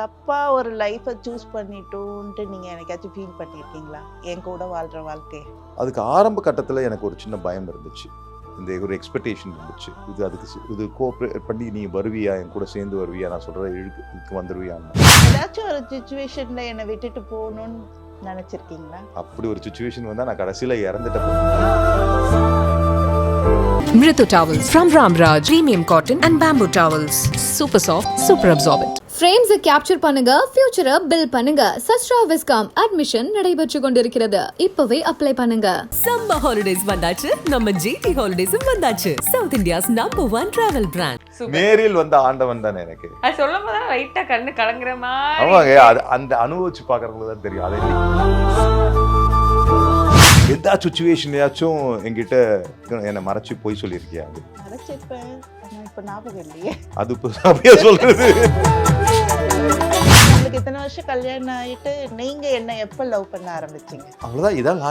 தப்பா ஒரு லைஃப்பை சூஸ் பண்ணிட்டோன்ட்டு நீங்க என்னைக்காச்சும் ஃபீல் பண்ணியிருக்கீங்களா? என் கூட வாழ்ற வாழ்க்கைய. அதுக்கு ஆரம்ப கட்டத்தில் எனக்கு ஒரு சின்ன பயம் இருந்துச்சு. இந்த ஒரு எக்ஸ்பெக்டேஷன் இருந்துச்சு. இது கோஆப்ரேட் பண்ணி நீ வருவியா, என் கூட சேர்ந்து வருவியா, நான் சொல்கிற இதுக்கு வந்துடுவியான்னு. ஏதாச்சும் ஒரு சிச்சுவேஷன்ல என்னை விட்டுட்டு போகணும்னு நினைச்சிருக்கீங்களா? அப்படி ஒரு சுச்சுவேஷன் வந்தால் நான் கடைசியில் இறந்துட்டேன். Mritu towels from Ramraj, premium cotton and bamboo towels. Super soft, super absorbent. Frames capture பண்ணுங்க, ஃபியூச்சரை பில்ட் பண்ணுங்க. சஸ்ட்ரா விஸ்காம் அட்மிஷன் நடைபெற்று கொண்டிருக்கிறது. இப்பவே அப்ளை பண்ணுங்க. சம்மர் ஹாலிடேஸ் வந்தாச்சு, நம்ம ஜிடி ஹாலிடேஸும் வந்தாச்சு. South India's number 1 travel brand. நேரில் வந்த ஆண்டவன் தானே எனக்கு. அது சொல்லும் போது லைட்டா கண்ணு கலங்குற மாதிரி. ஆமாங்க, அது அந்த அனுபவிச்சு பார்க்கறவங்களுக்கு தான் தெரியும். அதை எந்த சுச்சுவேஷன்லயாச்சும் என்கிட்ட என்னை மறைச்சு போய் சொல்லியிருக்கியா? மறைச்சிருப்பேன், ஆனால் இப்போ ஞாபகம் இல்லையே. அது இப்போ அப்படியே சொல்றது. உங்களுக்கு இத்தனை வருஷம் கல்யாணம் ஆயிட்டு நீங்க என்ன எப்போ லவ் பண்ண ஆரம்பிச்சீங்க? அவ்வளோதான், இதான்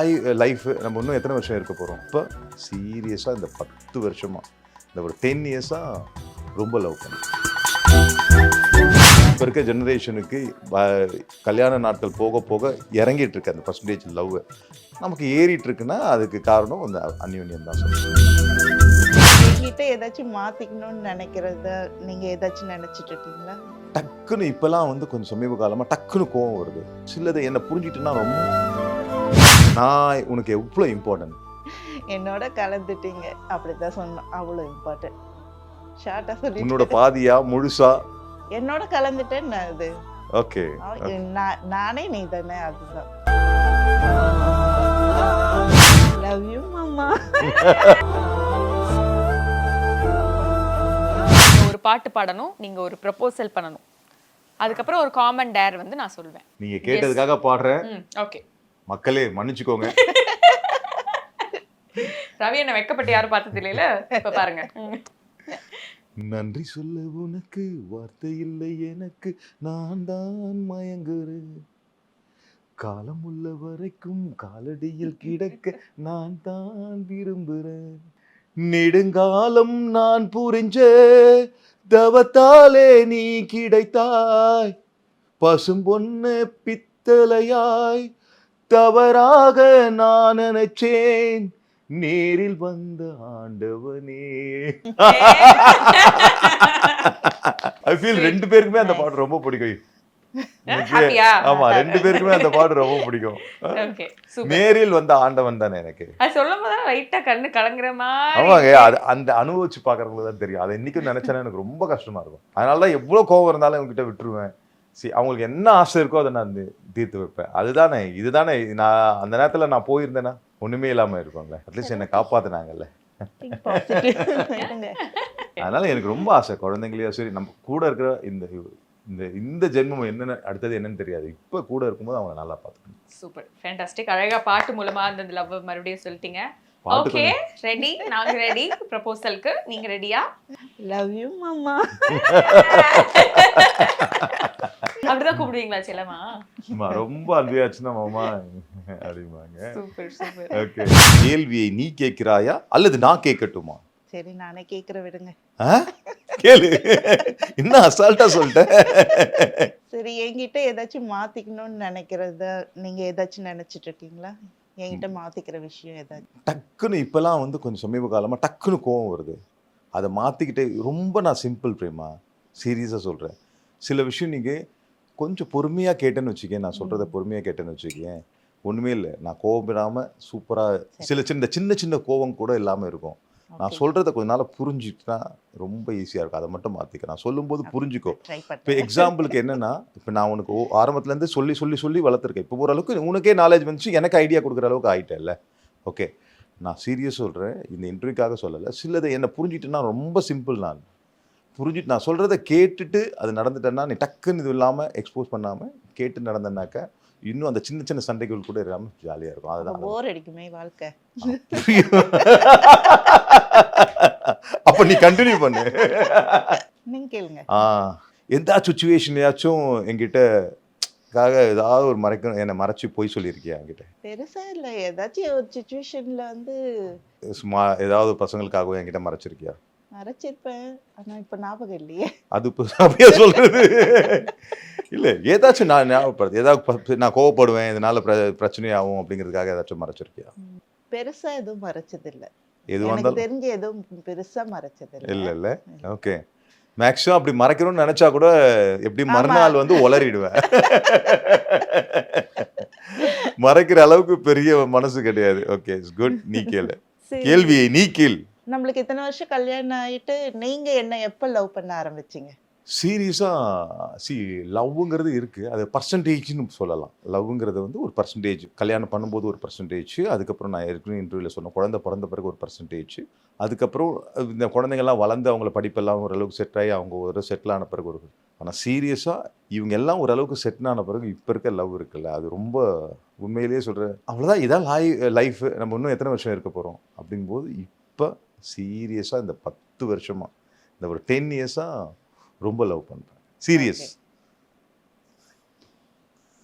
லைஃப். நம்ம இன்னும் எத்தனை வருஷம் இருக்க போகிறோம்? இப்போ சீரியஸாக இந்த 10 வருஷமா, இந்த ஒரு 10 இயர்ஸாக ரொம்ப லவ் பண்ணேன். இப்போ இருக்க ஜெனரேஷனுக்கு கல்யாண நாட்கள் போக போக இறங்கிட்டு இருக்கு அந்த பர்சன்டேஜ் லவ். நமக்கு ஏறிட்டு இருக்குன்னா அதுக்கு காரணம் அந்த அந்யோன்யம் தான் சொல்லுவேன். என்கிட்ட ஏதாச்சும் மாத்திக்கணும்னு நினைக்கிறத நீங்க ஏதாச்சும் நினைச்சிட்டு இருக்கீங்களா? டக்குன்னு இப்போலாம் கொஞ்சம் சமீப காலமாக டக்குன்னு கோவம் வருது. சிலதை என்னை புரிஞ்சிட்டுன்னா ரொம்ப நான் உனக்கு எவ்வளோ இம்பார்ட்டன்ட், என்னோட கலந்துட்டீங்க அப்படிதான் சொன்னோம். அவ்வளோ இம்பார்ட்டன்ட். ஷார்ட்டா சொல்லி உன்னோட பாதியா முழுசா என்னோட கலந்துட்டேன்னு அது. ஓகே, நானே நீ தானே, அதுதான். லவ் யூ மாமா. ஒரு பாட்டு பாடணும், நீங்க ஒரு ப்ரப்போசல் பண்ணணும், அதுக்கப்புறம் ஒரு காமன் டேர் நான் சொல்வேன். நீங்க கேட்டதுக்காக பாடுறேன். ஓகே மக்களே மன்னிச்சுக்கோங்க. ரவி என்ன வெக்கப்பட்டு யாரும் பார்த்தது இல்லையில, இப்ப பாருங்க. நன்றி சொல்ல உனக்கு வார்த்தை இல்லை எனக்கு, நான் தான் மயங்குறேன். காலம் உள்ள வரைக்கும் காலடியில் கிடக்க நான் தான் விரும்புகிறேன். நெடுங்காலம் நான் புரிஞ்ச தவத்தாலே நீ கிடைத்தாய், பசும் பொண்ணு பித்தளையாய் தவறாக நான் நினைச்சேன், நேரில் வந்த ஆண்டவனே. ஐ ஃபீல் ரெண்டு பேருக்குமே அந்த பாட்டு ரொம்ப பிடிக்கும். ஆமா, ரெண்டு பேருக்குமே அந்த பாட்டு ரொம்ப பிடிக்கும். நேரில் வந்த ஆண்டவன் தானே எனக்கு. அது சொல்லும் போது லைட்டா கண்ணு கலங்குற மாதிரி. ஆமாங்க, அது அந்த அனுபவிச்சு பார்க்கறவங்களுக்கு தான் தெரியும். அதை இன்னைக்கும் நினைச்சேன்னா எனக்கு ரொம்ப கஷ்டமா இருக்கும். அதனாலதான் எவ்வளவு கோவம் இருந்தாலும் அவங்ககிட்ட விட்டுருவேன். அவங்களுக்கு என்ன ஆசை இருக்கோ அதை நான் தீர்த்து வைப்பேன். அதுதானே, இதுதானே. நான் அந்த நேரத்துல நான் போயிருந்தேன்னா ஒண்ணுமே இல்லாம இருப்பாங்களே, அட்லீஸ்ட் என்னை காப்பாத்தினாங்கல்ல. அதனால எனக்கு ரொம்ப ஆசை, குழந்தைங்களையும் சரி நம்ம கூட இருக்கிற இந்த ஜென்மம் என்னென்ன அடுத்தது என்னன்னு தெரியாது, இப்ப கூட இருக்கும்போது அவங்க நல்லா பார்த்துக்கணும். Super, fantastic. அழகா பாட்டு மூலமா அந்த லவ் மறுபடியும் சொல்லிட்டீங்க. பாட்டு ஓகே, ரெடி, நாங்க ரெடி ப்ரப்போசலுக்கு. நீங்க ரெடியா? லவ் யூ மாமா. அப்படிதான் கூப்பிடுவீங்களா செல்லமா? ரொம்ப அன்பியாச்சுன்னா மாமா அப்படிமாங்க. Super super. ஓகே, கேள்வியை நீ கேட்கிறாயா அல்லது நான் கேட்கட்டுமா? சரி, நானே கேட்குற விடுங்க. கேளு, இன்னும் அசால்ட்டா சொல்லிட்டேன். சரி, என்கிட்ட ஏதாச்சும் மாத்திக்கணும்னு நினைக்கிறத நீங்க ஏதாச்சும் நினைச்சிட்டு இருக்கீங்களா? என்கிட்ட மாத்திக்கிற விஷயம் ஏதாச்சும்? டக்குன்னு இப்பெல்லாம் கொஞ்சம் சமீப காலமா டக்குன்னு கோவம் வருது. அதை மாத்திக்கிட்டே ரொம்ப நான் சிம்பிள் பிரேமா, சீரியஸா சொல்றேன். சில விஷயம் நீங்க கொஞ்சம் பொறுமையா கேட்டேன்னு வச்சுக்கேன், நான் சொல்றதை பொறுமையா கேட்டேன்னு வச்சுக்கேன், ஒண்ணுமே இல்லை. நான் கோவப்படாம சூப்பரா சின்ன சின்ன கோவம் கூட இல்லாம இருக்கும். நான் சொல்றதை கொஞ்ச நாள் புரிஞ்சுக்கிட்டா ரொம்ப ஈஸியா இருக்கும். அதை மட்டும் மாத்திக்க. நான் சொல்லும்போது புரிஞ்சுக்கோ. இப்போ எக்ஸாம்பிளுக்கு என்னன்னா, இப்போ நான் உனக்கு ஆரம்பத்துல இருந்து சொல்லி சொல்லி சொல்லி வளர்த்துருக்கேன். இப்போ ஓரளவுக்கு உனக்கே நாலேஜ் வந்துச்சு, எனக்கு ஐடியா கொடுக்குற அளவுக்கு ஆயிட்டேன்ல. ஓகே, நான் சீரியஸ் சொல்றேன், இந்த இன்டர்வியூக்காக சொல்லலை. சிலதை என்னை புரிஞ்சுட்டுன்னா ரொம்ப சிம்பிள். நான் புரிஞ்சுட்டு நான் சொல்றதை கேட்டுட்டு அது நடந்துட்டேன்னா, நீ டக்குன்னு இது இல்லாம எக்ஸ்போஸ் பண்ணாம கேட்டு நடந்தேன்னாக்கா இன்னும் அந்த சின்ன சின்ன சண்டைகள் கூட இல்லாம ஜாலியா இருக்கும். அதுதான் போர் அடிக்குமே வாழ்க்கை. அப்ப நீ கண்டினியூ பண்ணு. நீங்க கேளுங்க. எந்த சுச்சுவேஷன்லயாச்சும் என்கிட்ட ஏதாவது ஒரு என்னை மறைச்சு போய் சொல்லியிருக்கியா என்கிட்ட? பெருசா இல்ல, ஏதாச்சும் ஒரு சிச்சுவேஷன்ல சும்மா ஏதாவது பசங்களுக்காகவும் என்கிட்ட மறைச்சிருக்கியா? மறைச்சிருப்பேன். ஆனா இப்ப ஞாபகம் இல்லையே. அது இப்போ அப்படியே சொல்றது இல்லை, ஏதாச்சும் நான் ஞாபகப்படுது, ஏதாவது நான் கோவப்படுவேன், இதனால பிரச்சனையாகும் அப்படிங்கிறதுக்காக ஏதாச்சும் மறைச்சிருக்கியா? பெருசா எதுவும் மறைச்சதில்ல. எது எனக்கு வந்தாலும் தெரிஞ்சு எதுவும் பெருசா மறைச்சதில்ல. இல்லை. ஓகே. மேக்ஸிமம் அப்படி மறைக்கணும்னு நினைச்சா கூட எப்படி மறுநாள் வந்து உளறிடுவேன். மறைக்கிற அளவுக்கு பெரிய மனசு கிடையாது. Okay, it's good. நீ கேளு, சரி. கேள்வியை நீ கேள். நம்மளுக்கு இத்தனை வருஷம் கல்யாணம் ஆயிட்டு நீங்க என்ன எப்ப லவ் பண்ண ஆரம்பிச்சீங்க? சீரியஸாக லவ்ங்கிறது இருக்குது, அது பர்சன்டேஜ்னு சொல்லலாம். லவ்ங்கிறது வந்து ஒரு பர்சன்டேஜ், கல்யாணம் பண்ணும்போது ஒரு பர்சன்டேஜ், அதுக்கப்புறம் நான் ஏற்கனவே இன்டர்வியூவில் சொன்ன குழந்தை பிறந்த பிறகு ஒரு பர்சன்டேஜ், அதுக்கப்புறம் இந்த குழந்தைங்கள்லாம் வளர்ந்து அவங்கள படிப்பெல்லாம் ஓரளவுக்கு செட் ஆகி அவங்க ஒரு செட்டில் ஆன பிறகு ஒரு. ஆனால் சீரியஸாக இவங்க எல்லாம் ஓரளவுக்கு செட்டில் ஆன பிறகு இப்போ இருக்க லவ் இருக்குல்ல, அது ரொம்ப உண்மையிலேயே சொல்கிறேன், அவ்வளோதான், இதான் லைஃப், நம்ம இன்னும் எத்தனை வருஷம் இருக்க போகிறோம் அப்படிங்கும்போது இப்போ சீரியஸாக இந்த 10 வருஷமாக, இந்த ஒரு 10 இயர்ஸாக ரொம்ப லவ் பண்ணுறேன். சீரியஸ்.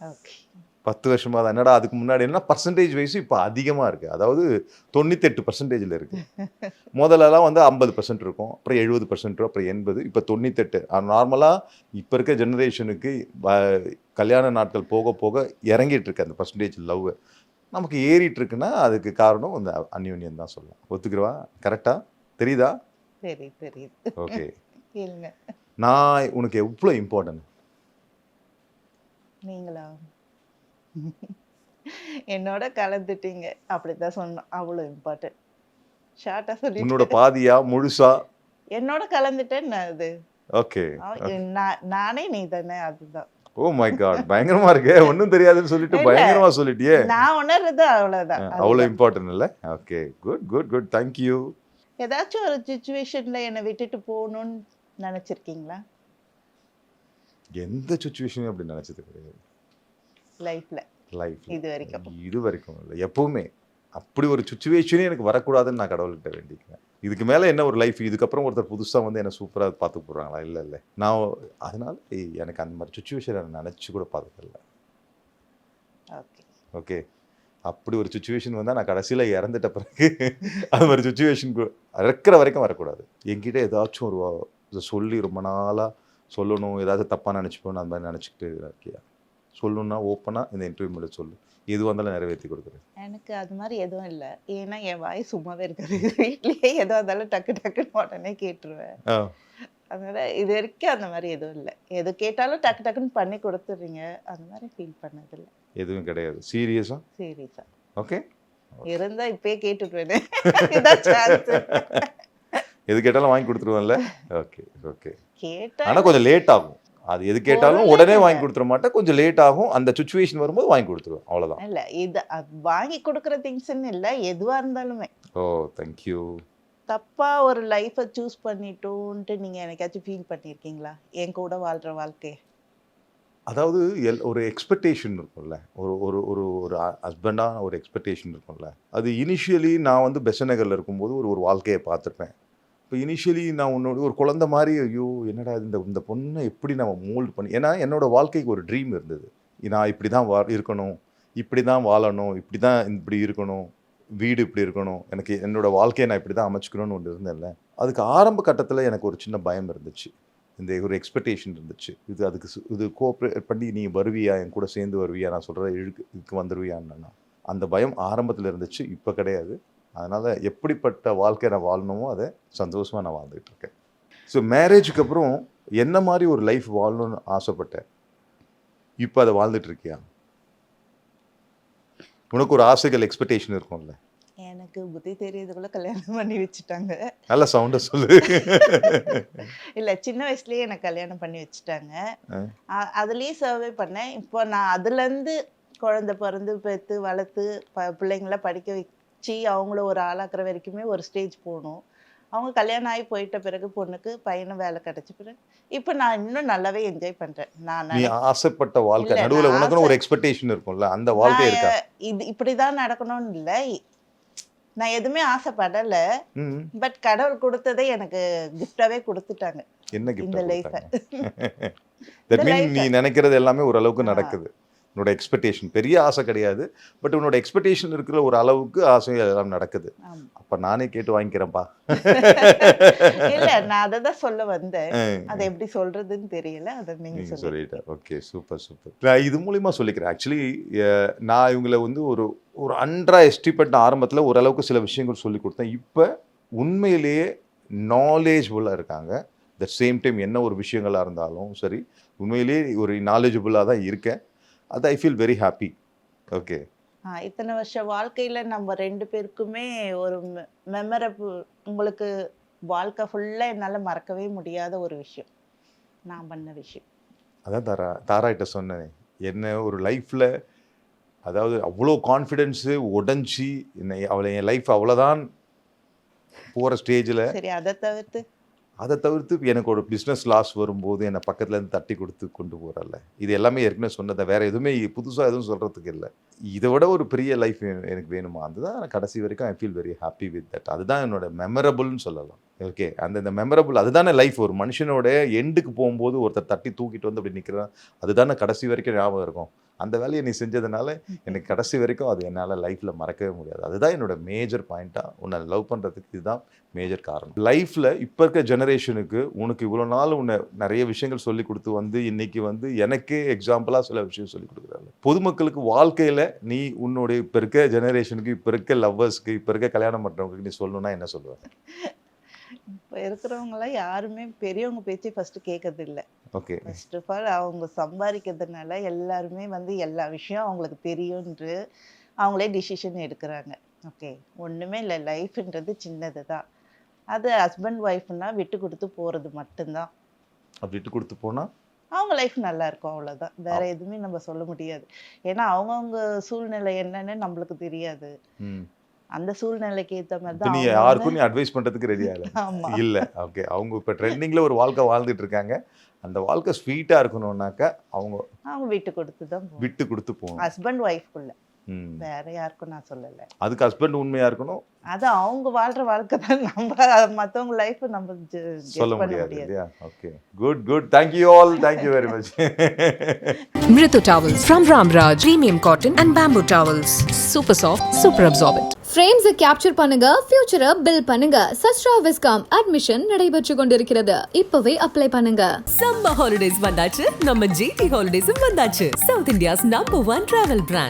ஓகே. 10 வருஷமாக தான். என்னடா அதுக்கு முன்னாடி என்ன பர்சன்டேஜ் வைஸ் இப்போ அதிகமாக இருக்குது, அதாவது 98% இருக்குது. முதல்லலாம் வந்து 50% இருக்கும், அப்புறம் 70%, அப்புறம் 80, இப்போ 98. நார்மலாக இப்போ இருக்க ஜெனரேஷனுக்கு கல்யாண நாட்கள் போக போக இறங்கிட்டு இருக்கு அந்த பர்சன்டேஜ் லவ். நமக்கு ஏறிட்டு இருக்குன்னா அதுக்கு காரணம் இந்த அந்யோன்யம் தான் சொல்லலாம். ஒத்துக்கிறவா? கரெக்டாக தெரியுதா? தெரியுது. ஓகே. கேளுங்க. நான் உனக்கு எவ்வளோ இம்பார்ட்டன்ட்? நீங்களா? என்னோட கலந்துட்டீங்க அப்படிதான் சொன்னோம். அவ்வளோ இம்பார்ட்டன்ட். ஷார்ட்டா உன்னோட சொல்லிட்டு பாதியா முழுசா? என்னோட கலந்துட்டேன் அது. ஓகே. நானே நீ தானே, அதுதான். ஓ மை காட், பயங்கரமா இருக்கு. ஒன்றும் தெரியாதுன்னு சொல்லிட்டு இல்ல. பயங்கரமா சொல்லிட்டியே. நான் உணர்றது அவ்வளவுதான். அவ்வளோ அதுதான். இம்பார்ட்டன்ட் இல்லை? Okay, good good good, thank you. ஏதாச்சும் ஒரு சுச்சுவேஷன்ல என்னை விட்டுட்டு போகணும்னு நினைச்சிருக்கீங்களா எந்த சுச்சுவேஷனும் அப்படி நினைச்சது கிடையாது லைஃப்ல? லைஃப் இது வரைக்கும். இது வரைக்கும் இல்லை, எப்பவுமே அப்படி ஒரு சுச்சுவேஷனே எனக்கு வரக்கூடாதுன்னு நான் கடவுள்கிட்ட வேண்டிக்கிறேன். இதுக்கு மேலே என்ன ஒரு லைஃப், இதுக்கப்புறம் ஒருத்தர் புதுசாக வந்து என்ன சூப்பராக பார்த்து போடுறாங்களா? இல்லை. நான் அதனால எனக்கு அந்த மாதிரி சுச்சுவேஷன் நான் நினச்சி கூட பார்த்ததில்லை. ஓகே. ஓகே. அப்படி ஒரு சுச்சுவேஷன் வந்தால் நான் கடைசியில் இறந்துட்ட பிறகு அது மாதிரி சுச்சுவேஷன் இறக்குற வரைக்கும் வரக்கூடாது. என்கிட்ட ஏதாச்சும் ஒரு சொல்லி ரொம்ப நாளாக சொல்லணும், ஏதாவது தப்பாக நினச்சிப்போன்னு அந்த மாதிரி நினச்சிக்கிட்டு இருக்கியா? சொல்லணுன்னா ஓப்பனாக இந்த இன்டர்வியூ மேலே சொல்லு, எது வந்தாலும் நிறைவேற்றி கொடுக்குறேன். எனக்கு அது மாதிரி எதுவும் இல்லை. ஏன்னா என் வாய் சும்மாவே இருக்காது. வீட்லயே எதுவாக இருந்தாலும் டக்கு டக்குன்னு உடனே கேட்டுருவேன். அதனால இது வரைக்கும் அந்த மாதிரி எதுவும் இல்லை. எது கேட்டாலும் டக்கு டக்குன்னு பண்ணி கொடுத்துட்றீங்க, அந்த மாதிரி ஃபீல் பண்ணதில்லை. எதுவும் கிடையாது. சீரியஸா? சீரியஸா ஓகே. இருந்தா இப்பயே கேட்டுக்குவேன். இதான் சான்ஸ். எது கேட்டாலும் வாங்கி கொடுத்துருவேன்ல? Okay okay. கேட்டா ஆனால் கொஞ்சம் லேட் ஆகும். அது எது கேட்டாலும் உடனே வாங்கி கொடுத்துட மாட்டேன், கொஞ்சம் லேட் ஆகும். அந்த சுச்சுவேஷன் வரும்போது வாங்கி கொடுத்துருவேன், அவ்வளோதான். இல்ல, இது வாங்கி கொடுக்குற திங்ஸ்ன்னு இல்லை, எதுவா இருந்தாலுமே. ஓ தேங்க்யூ. தப்பா ஒரு லைஃபை சூஸ் பண்ணிட்டோன்ட்டு நீங்க எனக்காச்சும் ஃபீல் பண்ணியிருக்கீங்களா என் கூட வாழ்ற வாழ்க்கை? அதாவது ஒரு எக்ஸ்பெக்டேஷன் இருக்கும்ல, ஒரு ஒரு ஒரு ஒரு ஹஸ்பண்டாக ஒரு எக்ஸ்பெக்டேஷன் இருக்கும்ல. அது இனிஷியலி நான் வந்து பெசன்ட் நகரில் இருக்கும்போது ஒரு வாழ்க்கையை பார்த்துருப்பேன். இப்போ இனிஷியலி நான் உன்னோட ஒரு குழந்தை மாதிரி, ஐயோ என்னடா இந்த பொண்ணை எப்படி நம்ம மோல்டு பண்ணி, ஏன்னா என்னோடய வாழ்க்கைக்கு ஒரு ட்ரீம் இருந்தது. நான் இப்படி தான் இருக்கணும், இப்படி தான் வாழணும், இப்படி இருக்கணும், வீடு இப்படி இருக்கணும், எனக்கு என்னோடய வாழ்க்கையை நான் இப்படி தான் அமைச்சிக்கணும்னு ஒன்று இருந்தேன்ல. அதுக்கு ஆரம்ப கட்டத்தில் எனக்கு ஒரு சின்ன பயம் இருந்துச்சு, இந்த ஒரு எக்ஸ்பெக்டேஷன் இருந்துச்சு. இது கோஆப்ரேட் பண்ணி நீ வருவியா, என் கூட சேர்ந்து வருவியா, நான் சொல்கிற இதுக்கு வந்துடுவியான்னு. அந்த பயம் ஆரம்பத்தில் இருந்துச்சு, இப்போ கிடையாது. அதனால் எப்படிப்பட்ட வாழ்க்கை நான் வாழணுமோ அதை சந்தோஷமாக நான் வாழ்ந்துகிட்டு இருக்கேன். ஸோ மேரேஜுக்கு அப்புறம் என்ன மாதிரி ஒரு லைஃப் வாழணும்னு ஆசைப்பட்டேன், இப்போ அதை வாழ்ந்துட்டு இருக்கியா? உனக்கு ஒரு ஆசைகள் எக்ஸ்பெக்டேஷன் இருக்கும்ல? எனக்கு புத்தி தெரியறதுக்குள்ள கல்யாணம் பண்ணி வச்சுட்டாங்க. நல்ல சவுண்டை சொல்லு. இல்லை, சின்ன வயசுலேயே எனக்கு கல்யாணம் பண்ணி வச்சுட்டாங்க. அதுலேயே சர்வே பண்ணேன். இப்போ நான் அதுலேருந்து குழந்தை பிறந்து பெற்று வளர்த்து பிள்ளைங்கள படிக்க வச்சு அவங்கள ஒரு ஆளாக்குற வரைக்குமே ஒரு ஸ்டேஜ் போகணும். அவங்க கல்யாணம் ஆகி போயிட்ட பிறகு பொண்ணுக்கு பையனும் வேலை கிடைச்ச பிறகு இப்போ நான் இன்னும் நல்லாவே என்ஜாய் பண்றேன். நீ ஆசைப்பட்ட வாழ்க்கை நடுவில் உனக்குன்னு ஒரு எக்ஸ்பெக்டேஷன் இருக்கும்ல, அந்த வாழ்க்கை இருக்கா? இது இப்படிதான் நடக்கணும்னு இல்லை, நான் எதுவுமே ஆசைப்படலை. பட் கடவுள் கொடுத்ததை எனக்கு கிஃப்டாவே கொடுத்துட்டாங்க. என்ன இந்த கிஃப்ட்? லைஃபை தட் மீன் நீ நினைக்கிறது எல்லாமே ஓரளவுக்கு நடக்குது. உன்னோட எக்ஸ்பெக்டேஷன் பெரிய ஆசை கிடையாது, பட் உன்னோட எக்ஸ்பெக்டேஷன் இருக்கிற ஒரு அளவுக்கு ஆசை எல்லாம் நடக்குது. ஆமா. அப்போ நானே கேட்டு வாங்கிக்கிறேன்ப்பா. இல்ல நான் அதை தான் சொல்ல வந்தேன். அதை எப்படி சொல்றதுன்னு தெரியல, அதை நீங்க நீங்கள் சொல்லி. சொல்லிட்டேன். Okay, super super. நான் இது மூலிமா சொல்லிக்கிறேன். ஆக்சுவலி நான் இவங்களை வந்து ஒரு ஒரு அண்டரா எஸ்டிமேட் ஆரம்பத்தில் ஓரளவுக்கு சில விஷயங்கள் சொல்லி கொடுத்தேன். இப்போ உண்மையிலேயே நாலேஜ்ஃபுல்லாக இருக்காங்க. த சேம் டைம் என்ன ஒரு விஷயங்களாக இருந்தாலும் சரி, உண்மையிலேயே ஒரு நாலேஜபுளாக தான் இருக்கேன். அது I feel very happy. Okay, இத்தனை வருஷ வாழ்க்கையில நம்ம 2 பேருக்குமே ஒரு மெமரபிள், உங்களுக்கு வாழ்க்கை ஃபுல்லா என்னால மறக்கவே முடியாத ஒரு விஷயம் நான் பண்ண விஷயம். அதான் தாராகிட்ட சொன்னேன். என்ன ஒரு லைஃப்பில், அதாவது அவ்வளோ கான்ஃபிடென்ஸு உடஞ்சி அவளை என் லைஃப் அவ்வளோதான் போகிற ஸ்டேஜில், சரி, அதை தவிர்த்து எனக்கு ஒரு பிஸ்னஸ் லாஸ் வரும்போது என்னை பக்கத்துலேருந்து தட்டி கொடுத்து கொண்டு போகிறல்ல, இது எல்லாமே ஏற்கனவே சொன்னதை, வேறு எதுவுமே புதுசாக எதுவும் சொல்கிறதுக்கு இல்லை. இதை விட ஒரு பெரிய லைஃப் எனக்கு வேணுமா, அதுதான் கடைசி வரைக்கும் I feel very happy with that. அதுதான் என்னோட மெமரபுள்னு சொல்லலாம். ஓகே, அந்த மெமரபுள் அதுதானே லைஃப். ஒரு மனுஷனோட எண்டுக்கு போகும்போது ஒருத்தர் தட்டி தூக்கிட்டு வந்து அப்படி நிற்கிறான், அதுதானே கடைசி வரைக்கும் ஞாபகம் இருக்கும். அந்த வேலையை நீ செஞ்சதுனால எனக்கு கடைசி வரைக்கும் அது என்னால் லைஃப்பில் மறக்கவே முடியாது. அதுதான் என்னோட மேஜர் பாயிண்ட்டாக. உன்னை லவ் பண்ணுறதுக்கு இதுதான் மேஜர் காரணம். லைஃப்பில் இப்போ இருக்க ஜெனரேஷனுக்கு உனக்கு இவ்வளோ நாள் உன்னை நிறைய விஷயங்கள் சொல்லி கொடுத்து வந்து இன்னைக்கு வந்து எனக்கே எக்ஸாம்பிளாக சில விஷயம் சொல்லி கொடுக்குறாங்க. பொதுமக்களுக்கு வாழ்க்கையில் நீ உன்னுடைய இப்போ இருக்க ஜெனரேஷனுக்கு, இப்போ இருக்க லவ்வர்ஸ்க்கு, இப்போ இருக்க கல்யாணம் பண்ணுறவங்களுக்கு நீ சொல்லணும்னா என்ன சொல்லுவேன்? இப்போ இருக்கிறவங்களாம் யாருமே பெரியவங்க பேச்சு ஃபர்ஸ்ட் கேட்கறது இல்லை. ஓகே, ஃபர்ஸ்ட் ஆஃப் ஆல் அவங்க சம்பாதிக்கிறதுனால எல்லாருமே வந்து எல்லா விஷயம் அவங்களுக்கு தெரியும்ன்று அவங்களே டிசிஷன் எடுக்கிறாங்க. ஓகே, ஒன்றுமே இல்லை, லைஃப்ன்றது சின்னது தான். அது ஹஸ்பண்ட் ஒய்ஃப்னா விட்டு கொடுத்து போகிறது மட்டும்தான். அப்படி விட்டு கொடுத்து போனால் அவங்க லைஃப் நல்லா இருக்கும், அவ்வளோதான். வேற எதுவுமே நம்ம சொல்ல முடியாது. ஏன்னா அவங்கவுங்க சூழ்நிலை என்னன்னு நம்மளுக்கு தெரியாது. அந்த சூழ்நிலைக்கு ஏற்ற மாதிரி தான் நீ அவங்க யாருக்கும் நீ அட்வைஸ் பண்ணுறதுக்கு ரெடியா ஆமா. இல்லை. ஓகே, அவங்க இப்போ ட்ரெண்டிங்கில் ஒரு வாழ்க்கை வாழ்ந்துட்டு இருக்காங்க. அந்த வாழ்க்கை ஸ்வீட்டாக இருக்கணும்னாக்கா அவங்க விட்டு கொடுத்து தான் போகணும். விட்டு கொடுத்து போகணும். ஹஸ்பண்ட் ஒய்ஃப்குள்ள, வேற யாருக்கும் நான் சொல்லலை. அதுக்கு ஹஸ்பண்ட் உண்மையாக இருக்கணும். அது அவங்க வாழ்ற வாழ்க்கை தான், நம்ம மற்றவங்க லைஃப் நம்ம சொல்ல பண்ண முடியாது முடியாது. இல்லையா? Okay, good good. Thank you all, thank you very much. Mritu Towels from Ramraj. Premium cotton and bamboo towels. Super soft, super absorbent. ஃப்ரேம்ஸை கேப்சர் பண்ணுங்க, ஃபியூச்சரை பில் பண்ணுங்க. சஸ்ட்ரா விஸ்காம் அட்மிஷன் நடைபெற்று கொண்டிருக்கிறது. இப்பவே அப்ளை பண்ணுங்க. சம்மர் ஹாலிடேஸ் வந்தாச்சு, நம்ம ஜிடி ஹாலிடேஸும் வந்தாச்சு. South India's number 1 travel brand.